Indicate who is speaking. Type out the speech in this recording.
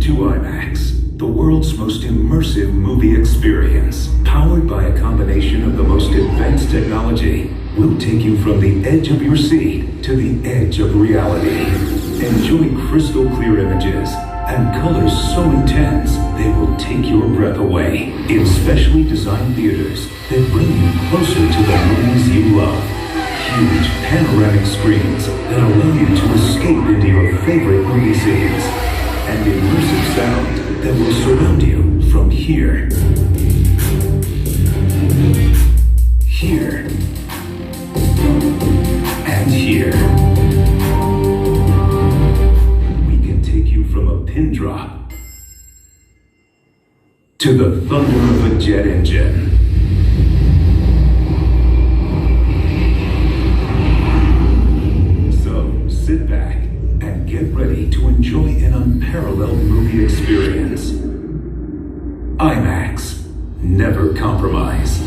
Speaker 1: to IMAX, the world's most immersive movie experience. Powered by a combination of the most advanced technology, we'll take you from the edge of your seat to the edge of reality. Enjoy crystal clear images and colors so intense they will take your breath away. In specially designed theaters that bring you closer to the movies you love. Huge panoramic screens that allow you to escape into your favorite movie scenes. And immersive sound that will surround you from here, here, and here. We can take you from a pin drop to the thunder of a jet engine. So sit back and get ready to enjoy an unparalleled movie experience. IMAX, never compromise.